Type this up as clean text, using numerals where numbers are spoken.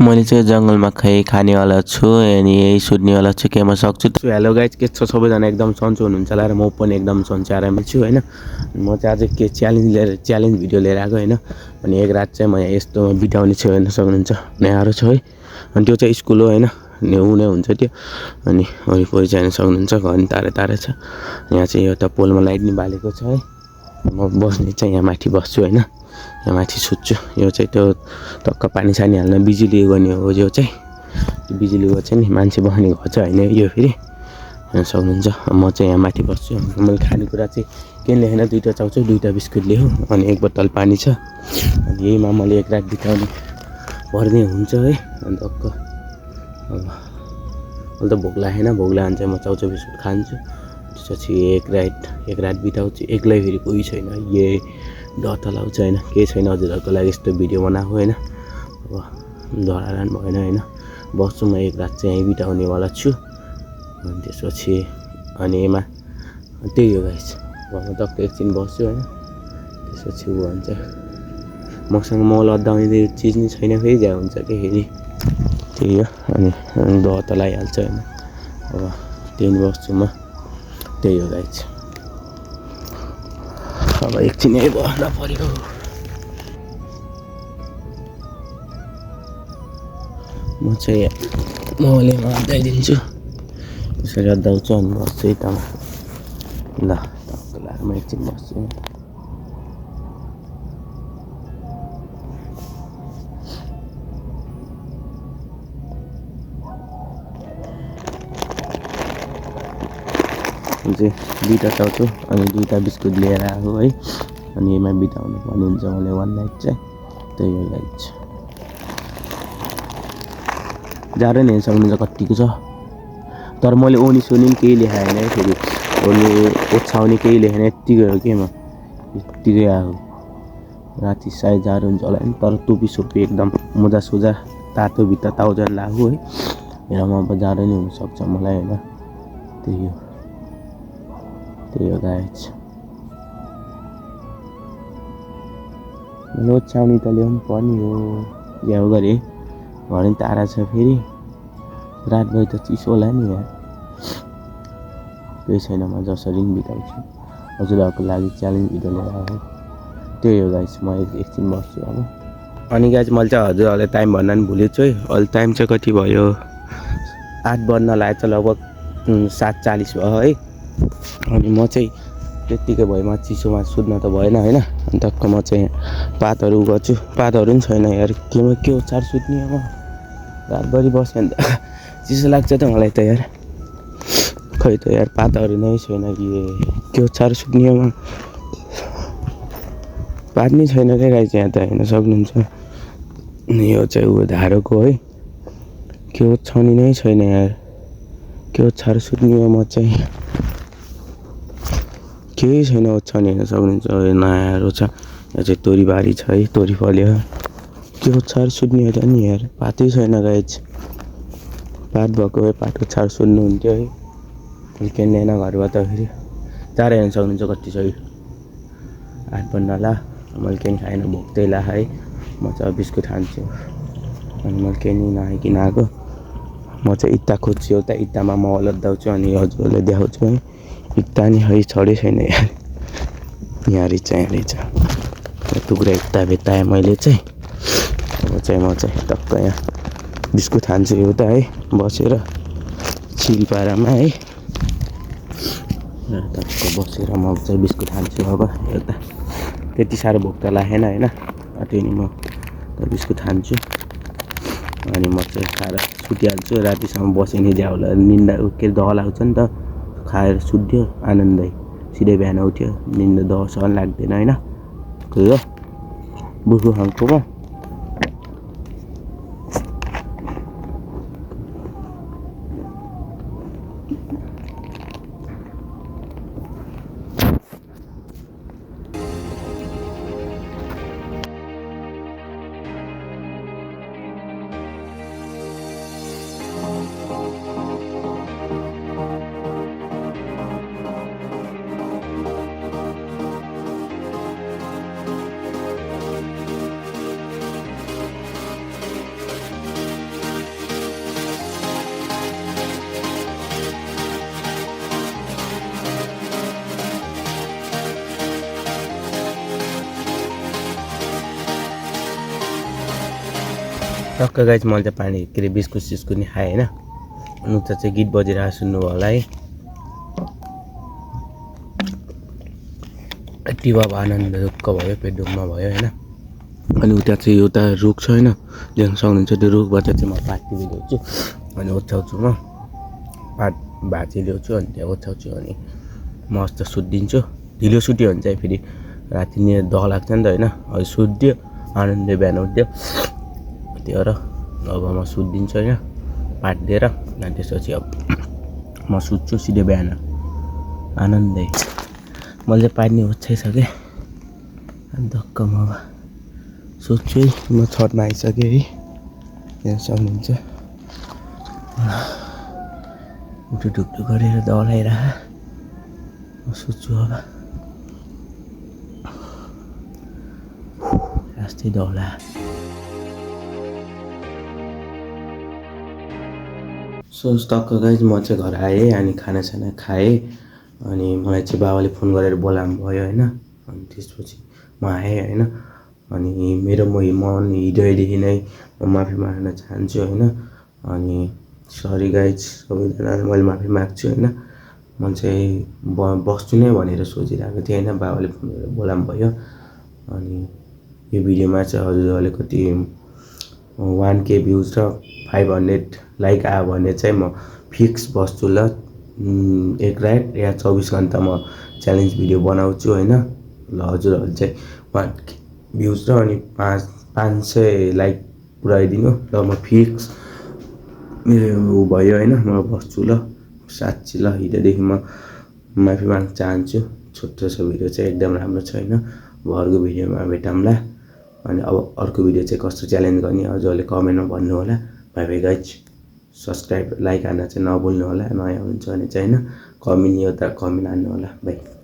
मैले चाहिँ जङ्गलमा खानेवाला छु अनि यही सुत्नेवाला छु के म सक्छु। हेलो गाइज, के छ सबैजना? एकदम सन्चो हुनुहुन्छ होला र म पनि एकदम सन्चो आरामै छु होइन। म चाहिँ आज के च्यालेन्ज भिडियो लिएर आएको होइन। अनि एक रात चाहिँ म यस्तो बिताउने छु हेर्न सक्नुहुन्छ, न्यारो छ है। अनि त्यो चाहिँ स्कुल हो होइन, हुने हुन्छ त्यो। अनि वरिपरि चाहिँ हेर्न सक्नुहुन्छ, घर नि तारै छ। यहाँ चाहिँ एउटा पोलमा लाइट नि बालेको छ है। म बस्ने चाहिँ यहाँ माथि बस्छु होइन, यहाँ माथि सुत्छु। यो चाहिँ त्यो टक्क पानी सानी हाल्न बिजुली गर्ने हो। यो चाहिँ त्यो बिजुलीको चाहिँ नि मान्छे बस्ने घर चाहिँ होइन यो फेरि, हेर्न सक्नुहुन्छ। म चाहिँ यहाँ माथि बस्छु। मैले खानेकुरा चाहिँ के लेखेन, 2टा चाउचाउ 2टा बिस्कुट ल्यायो अनि 1 बोतल पानी छ। अनि यहीमा मैले एक रात बिताउने पर्ने हुन्छ है। अनि टक्क अब मैले त भोक लागेन, भोक लाग्यो भने चाहिँ म चाउचाउ बिस्कुट खान्छु। त्यसपछि एक रात बिताउँछु एक्लै, फेरि कोही छैन। डर त लाग्छ होइन, केही छैन हजुरहरूको लागि यस्तो भिडियो बनाएको होइन। अब डराएर पनि भएन होइन, बस्छु म एक रात चाहिँ यहीँ बिताउनेवाला छु। अनि त्यसपछि अनि यहीमा त्यही हो गाइस, घरमा टक्क एकछिन बस्छु होइन। त्यसपछि ऊ भन्छ मसँग मल अद्दाउने चिज नि छैन फेरि, ज्या हुन्छ कि फेरि त्यही हो। अनि डर त लागिहाल्छ होइन। अब त्यहीँ बस्छु म, त्यही हो गाइस। अब एकछिन यहीँ बस्न पर्यो। म चाहिँ मलेमा अड्डाइदिन्छु, यसरी अड्डाउँछु अनि बस्छु है त। ल टक्क लाएर म एकछिन बस्छु। चाहिँ 2टा चाउचाउ अनि 2टा बिस्कुट लिएर आएको है। अनि यहीमा बिताउनु पर्ने हुन्छ मैले 1 नाइट चाहिँ, त्यही हो गाइस। जाडो नि हेर्न सक्नुहुन्छ कत्तिको छ, तर मैले ओनी सोनी केही लेखाएन है। फेरि ओनी ओछ्याउने केही लेखेन, यत्तिकै हो कि म यत्तिकै आएको। राति सायद जाडो हुन्छ होला नि, तर टोपी सोपी एकदम मोजा सोजा तातो भित्र ट्राउजर लाग्यो है। हेरमा अब जाडो नि हुनसक्छ मलाई होइन, त्यही हो गाइस। मैले ओछ्याउने त ल्याउनु पर्ने हो, ल्याउ गरेँ। घर नि तारा छ फेरि, रातभरि त चिसो होला नि यार। केही छैन, म जसरी पनि बिताउँछु। हजुरहरूको लागि च्यालेन्ज भिडियो लिएर आएको, त्यही हो गाइस। म एकछिन बस्छु अब। अनि गाइस मैले चाहिँ हजुरहरूलाई टाइम भन्न पनि भुलेछु है। अहिले टाइम चाहिँ कति भयो, 8 बज्न लागेको छ, लगभग 7:40 भयो है। अनि म चाहिँ त्यत्तिकै भएमा चिसोमा सुत्न त भएन होइन। अनि टक्क म चाहिँ पातहरू गर्छु, पातहरू पनि छैन यार। के ओछ्याएर सुत्ने अब, रातभरि बस्यो भने त चिसो लाग्छ त मलाई त यार। खै त यार पातहरू नै छैन के ओछ्याएर सुत्ने अब, पात नै छैन क्या गाइस यहाँ त हेर्न सक्नुहुन्छ। यो चाहिँ ऊ धारोको है, के ओछ्याउने नै छैन यार। के ओछ्याएर सुत्ने हो म चाहिँ, केही छैन ओछ्याउने, हेर्न सक्नुहुन्छ। नयाँ ओछ्या यहाँ चाहिँ तोरीबारी छ है, तोरी फल्यो। के ओछ्याएर सुत्ने हो त नि यार, पातै छैन गाइस। पात भएको भए पात ओछ्याएर सुत्नुहुन्थ्यो है। निकै ल्याएन घरबाट फेरि, तारा हेर्न सक्नुहुन्छ कति छ। 8 बज्न ला, मैले केही खाएन, भोक त्यही ला है। म चाहिँ बिस्कुट खान्छु। अनि मैले केही नि नखाइकन आएको। म चाहिँ इँटा खोज्छु, एउटा इँटामा मल अद्दाउँछु अनि हजुरहरूलाई देखाउँछु है। इँटा नि है छँदै छैन यार, यहाँ रहेछ टुक्रा इँटा भेट्टाएँ मैले चाहिँ। अब चाहिँ म चाहिँ टक्क यहाँ बिस्कुट खान्छु एउटा है, बसेर चिलपारामा है। टक्क बसेर म चाहिँ बिस्कुट खान्छु अब एउटा। त्यति साह्रो भोक त लागेन होइन, त्यही नि म बिस्कुट खान्छु। अनि म चाहिँ खाएर सुतिहाल्छु। रातिसम्म बसेँ नि ज्या होला, निन्दा के दह लाग्छ नि त। खाएर सुत्यो आनन्दै, सिधै बिहान उठ्यो, निन्दा दहसँग लाग्दैन होइन। त्यही हो बुखु खान्छु म। टक्क गाइज मैले चाहिँ पानी के अरे बिस्कुट सिस्कुट नि खाएँ होइन। अनि उता चाहिँ गीत बजिरहेको सुन्नुभयो होला है। यति अब आनन्द ढुक्क भयो, पेट ढुक्क भयो होइन। अनि उता चाहिँ एउटा रुख छ होइन, देख्न सक्नुहुन्छ त्यो रुखबाट चाहिँ म पाती ल्याउँछु अनि ओछ्याउँछु म पात भाँची ल्याउँछु अनि त्यहाँ ओछ्याउँछु अनि मस्त सुत्दिन्छु। ढिलो सुत्यो भने चाहिँ फेरि राति नि दह लाग्छ नि त होइन। अहिले सुत्यो आनन्दले बिहान उठ्यो त्यो र अब म सुत्दिन्छु होइन पात दिएर। अनि त्यसपछि अब म सुत्छु सिधै बिहान आनन्दै। मैले चाहिँ पानी ओछ्याइसकेँ अनि धक्क म अब सुत्छु है। म छतमा आइसकेँ है, यहाँ सक्नुहुन्छ उठु ढुक्ढुक गरेर दौडाइरह म सुत्छु अब। यस्तै दौला टक्क गाइज म चाहिँ घर आएँ अनि खानासाना खाएँ अनि मलाई चाहिँ बाबाले फोन गरेर बोलाउनु भयो होइन। अनि त्यसपछि म आएँ होइन। अनि मेरो मन हृदयदेखि नै म माफी माग्न चाहन्छु होइन। अनि सरी गाइज सबैजनालाई मैले माफी माग्छु होइन। म चाहिँ बस्छु नै भनेर सोचिरहेको थिएँ होइन, बाबाले फोन गरेर बोलाउनु भयो। अनि यो भिडियोमा चाहिँ हजुरहरूले कति 1K भ्युज र 500 लाइक आयो भने चाहिँ म फिक्स बस्छु ल। एक रात या 24 घन्टा म च्यालेन्ज भिडियो बनाउँछु होइन। ल हजुरहरूले चाहिँ 1K भ्युज र अनि 500 लाइक पुऱ्याइदिनु ल। म फिक्स मेरो भयो होइन, म बस्छु ल साँच्ची ल। हृदयदेखि म माफी माग्न चाहन्छु। छोटो छ भिडियो चाहिँ एकदम राम्रो छैन। अब अर्को भिडियोमा भेटौँला। अनि अब अर्को भिडियो चाहिँ कस्तो च्यालेन्ज गर्ने हजुरहरूले कमेन्टमा भन्नु होला। By by guys. Subscribe like हान्न चाहिँ नभुल्नु होला, नयाँ हुनुहुन्छ भने चाहिँ होइन। कमेन्ट एउटा कमेन्ट हान्नु होला। बाई।